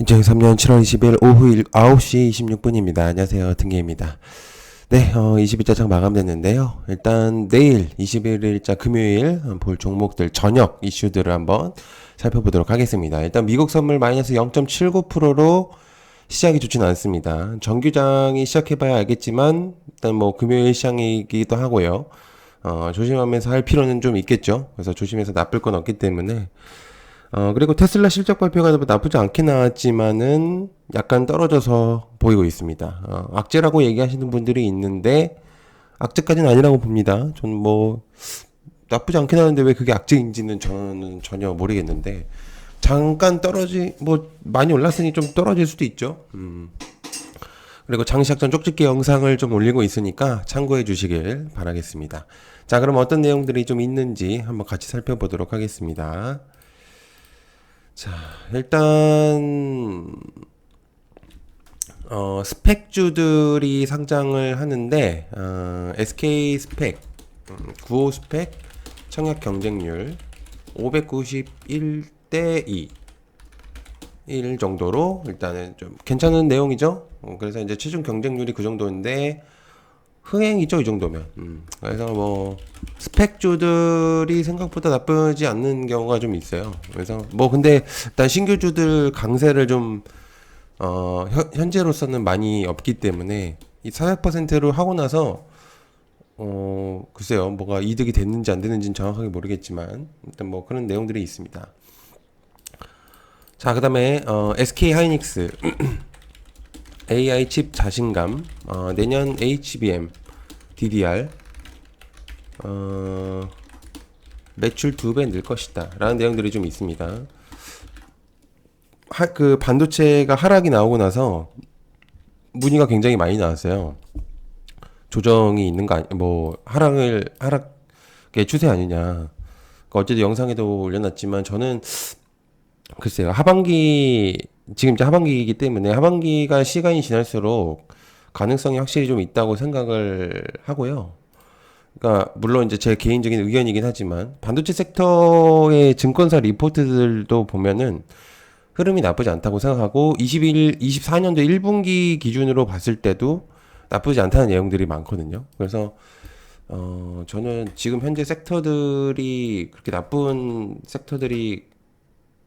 2023년 7월 20일 오후 9시 26분입니다. 안녕하세요. 등계입니다. 네, 20일자 장 마감됐는데요. 일단 내일 21일자 금요일 볼 종목들 저녁 이슈들을 한번 살펴보도록 하겠습니다. 일단 미국 선물 마이너스 0.79%로 시작이 좋지는 않습니다. 정규장이 시작해봐야 알겠지만 일단 뭐 금요일 시장이기도 하고요. 조심하면서 할 필요는 좀 있겠죠. 그래서 조심해서 나쁠 건 없기 때문에 그리고 테슬라 실적 발표가 나쁘지 않게 나왔지만은 약간 떨어져서 보이고 있습니다. 악재라고 얘기하시는 분들이 있는데, 악재까지는 아니라고 봅니다. 저는 뭐, 나쁘지 않게 나왔는데 왜 그게 악재인지는 저는 전혀 모르겠는데, 잠깐 뭐, 많이 올랐으니 좀 떨어질 수도 있죠. 그리고 장시작전 쪽집게 영상을 좀 올리고 있으니까 참고해 주시길 바라겠습니다. 자, 그럼 어떤 내용들이 좀 있는지 한번 같이 살펴보도록 하겠습니다. 자, 일단 스펙주들이 상장을 하는데 SK 스펙, 95 스펙, 청약 경쟁률 591대 2 1 정도로 일단은 좀 괜찮은 내용이죠. 그래서 이제 최종 경쟁률이 그 정도인데 흥행이죠, 이 정도면. 그래서 뭐 스펙주들이 생각보다 나쁘지 않는 경우가 좀 있어요. 그래서 뭐 근데 일단 신규주들 강세를 좀 현재로서는 많이 없기 때문에 이 400%로 하고 나서 글쎄요, 뭐가 이득이 됐는지 안 됐는지는 정확하게 모르겠지만 일단 뭐 그런 내용들이 있습니다. 자, 그다음에 SK 하이닉스 AI 칩 자신감, 내년 HBM, DDR, 매출 2배 늘 것이다. 라는 내용들이 좀 있습니다. 그 반도체가 하락이 나오고 나서 문의가 굉장히 많이 나왔어요. 조정이 있는 거 뭐, 하락의 추세 아니냐. 그러니까 어쨌든 영상에도 올려놨지만 저는 글쎄요, 지금 이제 하반기이기 때문에 하반기가 시간이 지날수록 가능성이 확실히 좀 있다고 생각을 하고요. 그러니까 물론 이제 제 개인적인 의견이긴 하지만 반도체 섹터의 증권사 리포트들도 보면은 흐름이 나쁘지 않다고 생각하고 24년도 1분기 기준으로 봤을 때도 나쁘지 않다는 내용들이 많거든요. 그래서 저는 지금 현재 섹터들이 그렇게 나쁜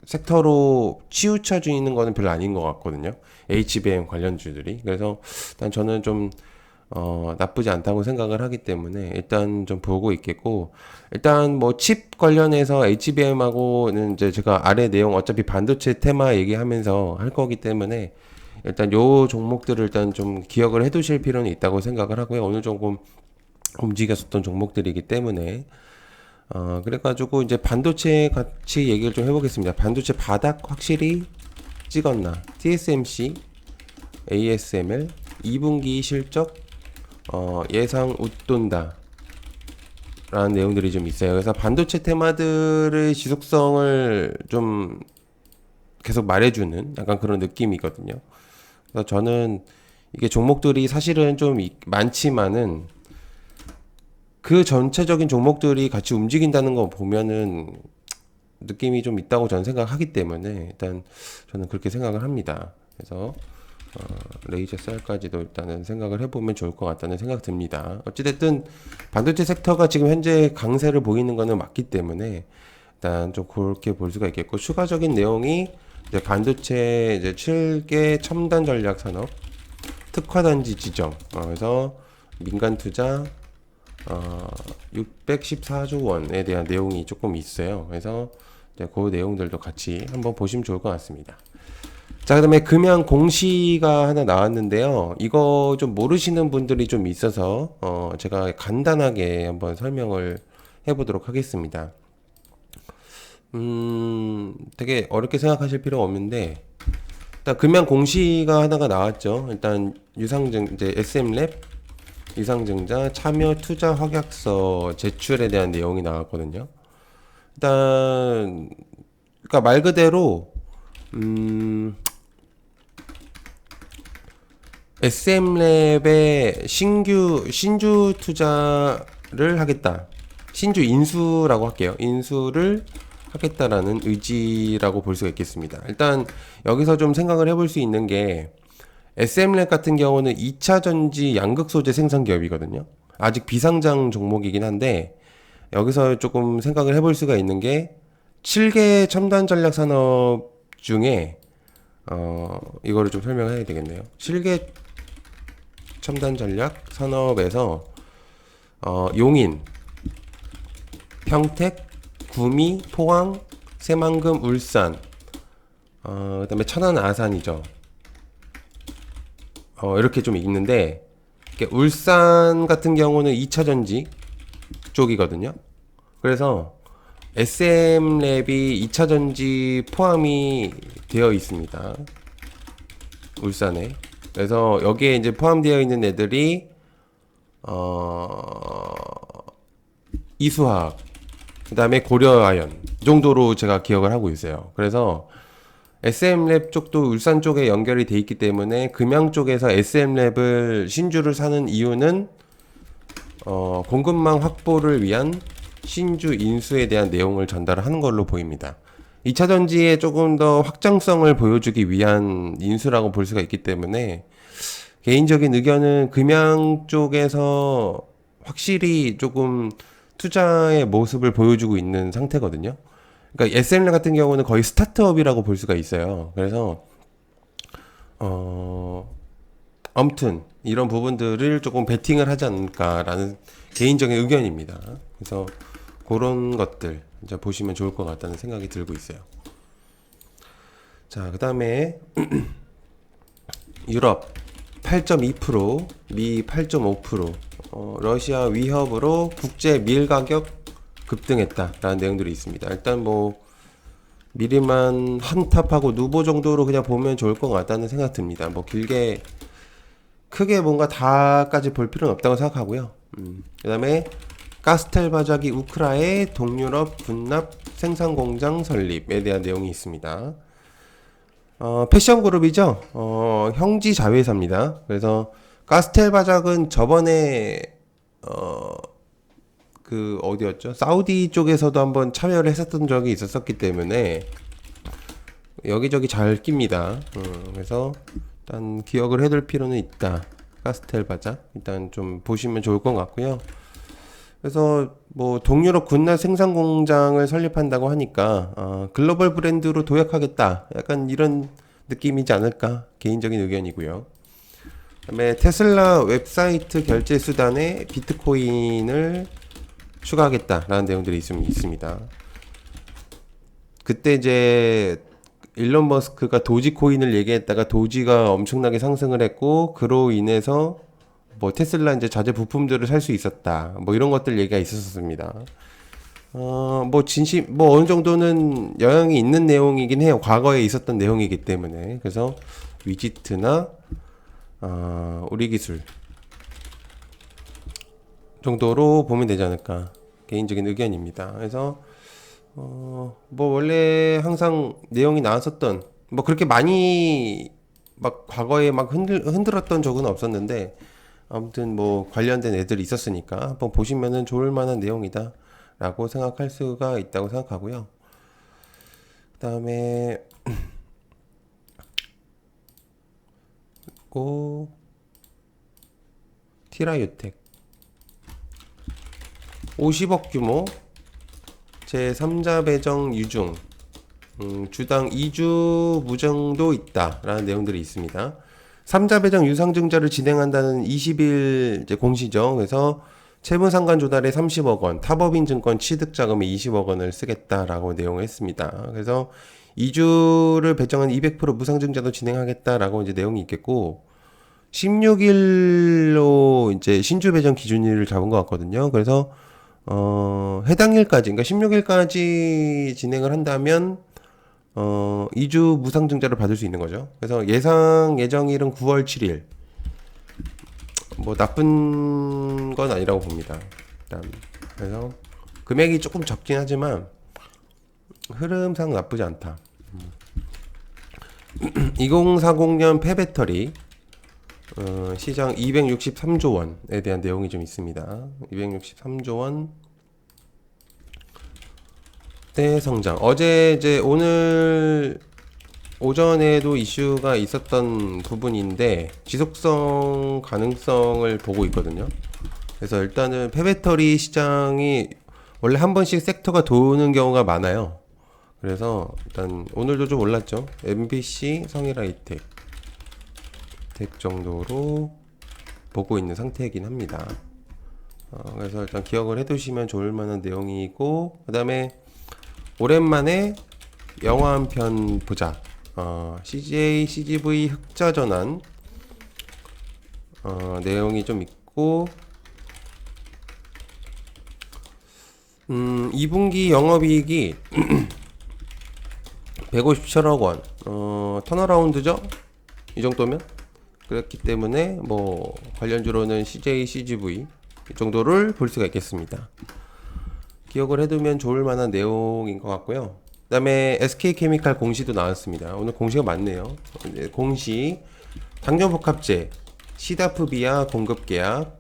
섹터로 치우쳐져 있는 거는 별로 아닌 것 같거든요. HBM 관련주들이. 그래서 일단 저는 좀 나쁘지 않다고 생각을 하기 때문에 일단 좀 보고 있겠고, 일단 뭐 칩 관련해서 HBM하고는 이제 제가 아래 내용 어차피 반도체 테마 얘기하면서 할 거기 때문에 일단 요 종목들을 일단 좀 기억을 해 두실 필요는 있다고 생각을 하고요. 오늘 조금 움직였었던 종목들이기 때문에 그래가지고 이제 반도체 같이 얘기를 좀 해보겠습니다. 반도체 바닥 확실히 찍었나? TSMC, ASML, 2분기 실적, 예상 웃돈다. 라는 내용들이 좀 있어요. 그래서 반도체 테마들의 지속성을 좀 계속 말해주는 약간 그런 느낌이거든요. 그래서 저는 이게 종목들이 사실은 좀 많지만은 그 전체적인 종목들이 같이 움직인다는 거 보면은 느낌이 좀 있다고 저는 생각하기 때문에 일단 저는 그렇게 생각을 합니다. 그래서 레이저 셀까지도 일단은 생각을 해보면 좋을 것 같다는 생각 듭니다. 어찌됐든 반도체 섹터가 지금 현재 강세를 보이는 거는 맞기 때문에 일단 좀 그렇게 볼 수가 있겠고, 추가적인 내용이 이제 반도체 이제 7개 첨단 전략 산업 특화단지 지정, 그래서 민간 투자 614조 원에 대한 내용이 조금 있어요. 그래서 이제 그 내용들도 같이 한번 보시면 좋을 것 같습니다. 자, 그다음에 금양 공시가 하나 나왔는데요. 이거 좀 모르시는 분들이 좀 있어서 제가 간단하게 한번 설명을 해보도록 하겠습니다. 되게 어렵게 생각하실 필요가 없는데, 일단 금양 공시가 하나가 나왔죠. 일단 유상증 이제 SM랩 유상증자 참여 투자 확약서 제출에 대한 내용이 나왔거든요. 일단 그러니까 말 그대로 SM랩에 신주 투자를 하겠다. 신주 인수라고 할게요. 인수를 하겠다라는 의지라고 볼 수가 있겠습니다. 일단 여기서 좀 생각을 해볼 수 있는 게 SM랩 같은 경우는 2차 전지 양극 소재 생산 기업이거든요. 아직 비상장 종목이긴 한데 여기서 조금 생각을 해볼 수가 있는 게 7개 첨단 전략 산업 중에 이거를 좀 설명해야 되겠네요. 7개 첨단 전략 산업에서 용인, 평택, 구미, 포항, 새만금, 울산, 그다음에 천안, 아산이죠. 이렇게 좀 있는데 울산 같은 경우는 2차 전지 쪽이거든요. 그래서 SM랩이 2차 전지 포함이 되어 있습니다. 울산에. 그래서 여기에 이제 포함되어 있는 애들이 이수화학, 그다음에 고려아연 정도로 제가 기억을 하고 있어요. 그래서 SM랩 쪽도 울산 쪽에 연결이 돼 있기 때문에 금양 쪽에서 SM랩을 신주를 사는 이유는 공급망 확보를 위한 신주 인수에 대한 내용을 전달하는 걸로 보입니다. 2차 전지에 조금 더 확장성을 보여주기 위한 인수라고 볼 수가 있기 때문에 개인적인 의견은 금양 쪽에서 확실히 조금 투자의 모습을 보여주고 있는 상태거든요. 그러니까 SML 같은 경우는 거의 스타트업이라고 볼 수가 있어요. 그래서 아무튼 이런 부분들을 조금 베팅을 하지 않을까라는 개인적인 의견입니다. 그래서 그런 것들 이제 보시면 좋을 것 같다는 생각이 들고 있어요. 자, 그다음에 유럽 8.2%, 미 8.5%, 러시아 위협으로 국제 밀 가격 급등했다라는 내용들이 있습니다. 일단 뭐 미리만 한탑하고 누보 정도로 그냥 보면 좋을 것 같다는 생각 듭니다. 뭐 길게 크게 뭔가 다까지 볼 필요는 없다고 생각하고요. 그다음에 가스텔 바자기 우크라의 동유럽 분납 생산 공장 설립에 대한 내용이 있습니다. 패션 그룹이죠. 형지 자회사입니다. 그래서 가스텔 바작은 저번에 그 어디였죠? 사우디 쪽에서도 한번 참여를 했었던 적이 있었기 때문에 여기저기 잘 낍니다. 그래서 일단 기억을 해둘 필요는 있다. 가스텔 바작 일단 좀 보시면 좋을 것 같고요. 그래서 뭐 동유럽 군나 생산 공장을 설립한다고 하니까 글로벌 브랜드로 도약하겠다. 약간 이런 느낌이지 않을까 개인적인 의견이고요. 그다음에 테슬라 웹사이트 결제 수단에 비트코인을 추가하겠다라는 내용들이 있습니다. 그때 이제 일론 머스크가 도지코인을 얘기했다가 도지가 엄청나게 상승을 했고 그로 인해서 뭐 테슬라 이제 자재 부품들을 살 수 있었다. 뭐 이런 것들 얘기가 있었습니다. 뭐 진심 뭐 어느 정도는 영향이 있는 내용이긴 해요. 과거에 있었던 내용이기 때문에. 그래서 위지트나 우리 기술 정도로 보면 되지 않을까 개인적인 의견입니다. 그래서 뭐 원래 항상 내용이 나왔었던 뭐 그렇게 많이 막 과거에 막 흔들었던 적은 없었는데 아무튼 뭐 관련된 애들이 있었으니까 한번 보시면은 좋을 만한 내용이다 라고 생각할 수가 있다고 생각하고요. 그 다음에 고 티라유텍 50억 규모 제3자 배정 유중 주당 2주 무정도 있다 라는 내용들이 있습니다. 3자 배정 유상증자를 진행한다는 20일 이제 공시죠. 그래서 채무상환 조달에 30억 원, 타법인 증권 취득 자금에 20억 원을 쓰겠다라고 내용을 했습니다. 그래서 2주를 배정한 200% 무상증자도 진행하겠다라고 이제 내용이 있겠고 16일로 이제 신주 배정 기준일을 잡은 것 같거든요. 그래서 해당 일까지, 그러니까 16일까지 진행을 한다면 2주 무상증자를 받을 수 있는 거죠. 그래서 예상 예정일은 9월 7일. 뭐 나쁜 건 아니라고 봅니다. 일단 그래서 금액이 조금 적긴 하지만 흐름상 나쁘지 않다. 2040년 폐배터리 시장 263조 원에 대한 내용이 좀 있습니다. 263조 원 10대 성장. 어제 이제 오늘 오전에도 이슈가 있었던 부분인데 지속성 가능성을 보고 있거든요. 그래서 일단은 폐배터리 시장이 원래 한 번씩 섹터가 도는 경우가 많아요. 그래서 일단 오늘도 좀 올랐죠. MBC, 성일하이텍 텍 정도로 보고 있는 상태이긴 합니다. 그래서 일단 기억을 해두시면 좋을 만한 내용이고, 그 다음에 오랜만에 영화 한 편 보자. CJ, CGV 흑자 전환 내용이 좀 있고, 2분기 영업이익이 157억 원, 턴어라운드죠? 이 정도면? 그렇기 때문에 뭐 관련주로는 CJ, CGV 이 정도를 볼 수가 있겠습니다. 기억을 해두면 좋을 만한 내용인 것 같고요. 그 다음에 SK케미칼 공시도 나왔습니다. 오늘 공시가 많네요. 공시 당뇨복합제 시다프비아 공급 계약,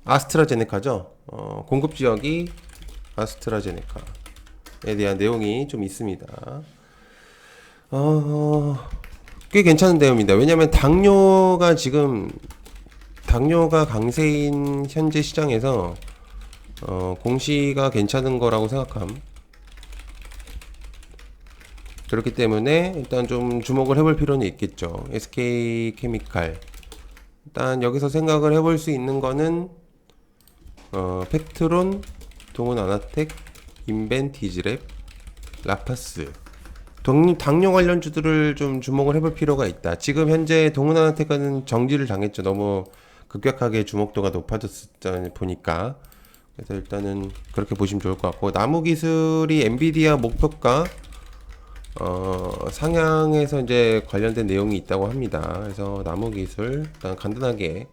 아스트라제네카죠. 공급 지역이 아스트라제네카에 대한 내용이 좀 있습니다. 꽤 괜찮은 내용입니다. 왜냐하면 당뇨가 강세인 현재 시장에서 공시가 괜찮은 거라고 생각함. 그렇기 때문에 일단 좀 주목을 해볼 필요는 있겠죠. SK케미칼. 일단 여기서 생각을 해볼 수 있는 거는 팩트론, 동훈아나텍, 인벤티즈랩, 라파스. 당뇨 관련주들을 좀 주목을 해볼 필요가 있다. 지금 현재 동훈아나텍은 정지를 당했죠. 너무 급격하게 주목도가 높아졌다 보니까. 그래서 일단은 그렇게 보시면 좋을 것 같고, 나무기술이 엔비디아 목표가 상향에서 이제 관련된 내용이 있다고 합니다. 그래서 나무기술 일단 간단하게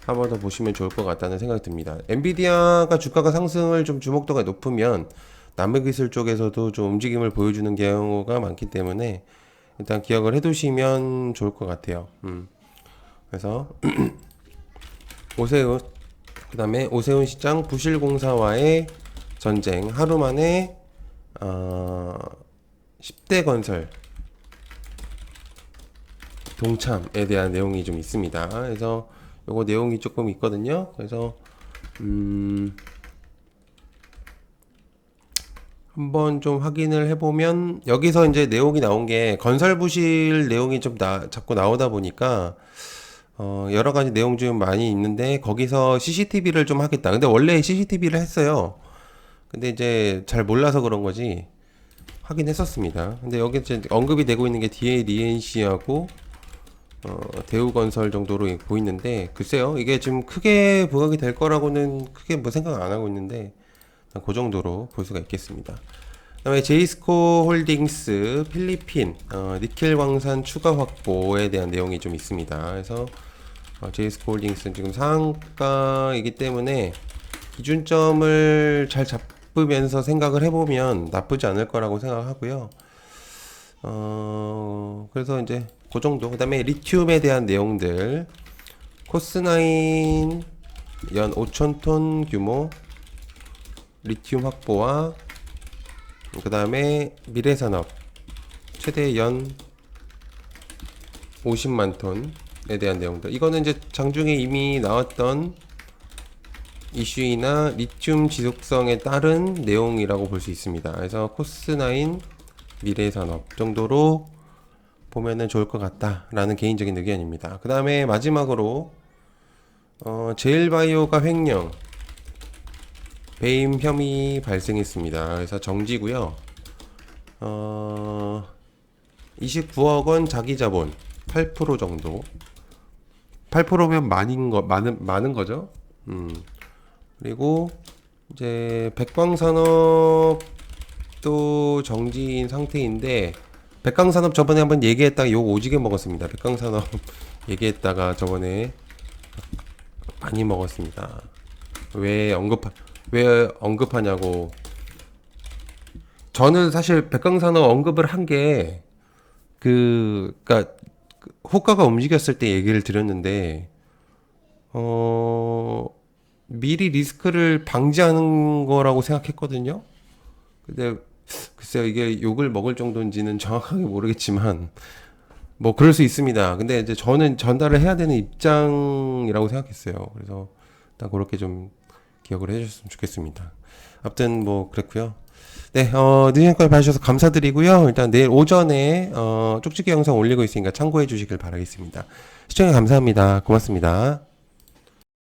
한 번 더 보시면 좋을 것 같다는 생각이 듭니다. 엔비디아가 주가가 상승을 좀 주목도가 높으면 나무기술 쪽에서도 좀 움직임을 보여주는 경우가 많기 때문에 일단 기억을 해두시면 좋을 것 같아요. 그래서 오세훈, 그 다음에 오세훈 시장 부실공사와의 전쟁, 하루 만에 10대 건설 동참에 대한 내용이 좀 있습니다. 그래서 요거 내용이 조금 있거든요. 그래서 한번 좀 확인을 해보면 여기서 이제 내용이 나온 게 건설 부실 내용이 좀 자꾸 나오다 보니까 여러 가지 내용 좀 많이 있는데 거기서 CCTV를 좀 하겠다. 근데 원래 CCTV를 했어요. 근데 이제 잘 몰라서 그런 거지 확인했었습니다. 근데 여기 이제 언급이 되고 있는 게 DADNC하고 대우건설 정도로 보이는데 글쎄요. 이게 지금 크게 부각이 될 거라고는 크게 뭐 생각 안 하고 있는데 그 정도로 볼 수가 있겠습니다. 그다음에 제이스코 홀딩스 필리핀 니켈 광산 추가 확보에 대한 내용이 좀 있습니다. 그래서 제이스코 홀딩스는 지금 상한가이기 때문에 기준점을 잘 잡으면서 생각을 해보면 나쁘지 않을 거라고 생각하고요. 그래서 이제 그 정도. 그 다음에 리튬에 대한 내용들, 코스나인 연 5,000톤 규모 리튬 확보와 그 다음에 미래산업 최대 연 50만 톤에 대한 내용들. 이거는 이제 장중에 이미 나왔던 이슈이나 리튬 지속성에 따른 내용이라고 볼 수 있습니다. 그래서 코스나인 미래산업 정도로 보면은 좋을 것 같다라는 개인적인 의견입니다. 그 다음에 마지막으로 제일바이오가 횡령 배임 혐의 발생했습니다. 그래서 정지고요. 29억 원 자기 자본 8% 정도. 8%면 많은 거죠. 그리고 이제 백광산업도 정지인 상태인데 백광산업 저번에 한번 얘기했다가 욕 오지게 먹었습니다. 백광산업 얘기했다가 저번에 많이 먹었습니다. 왜 언급하냐고. 저는 사실 백광산업 언급을 한 게 그니까 호가가 움직였을 때 얘기를 드렸는데 미리 리스크를 방지하는 거라고 생각했거든요. 근데 글쎄요, 이게 욕을 먹을 정도인지는 정확하게 모르겠지만 뭐 그럴 수 있습니다. 근데 이제 저는 전달을 해야 되는 입장이라고 생각했어요. 그래서 일단 그렇게 좀 기억을 해주셨으면 좋겠습니다. 아무튼 뭐 그랬고요. 네, 늦은 시간까지 봐주셔서 감사드리고요. 일단 내일 오전에 쪽지기 영상 올리고 있으니까 참고해 주시길 바라겠습니다. 시청해 감사합니다. 고맙습니다.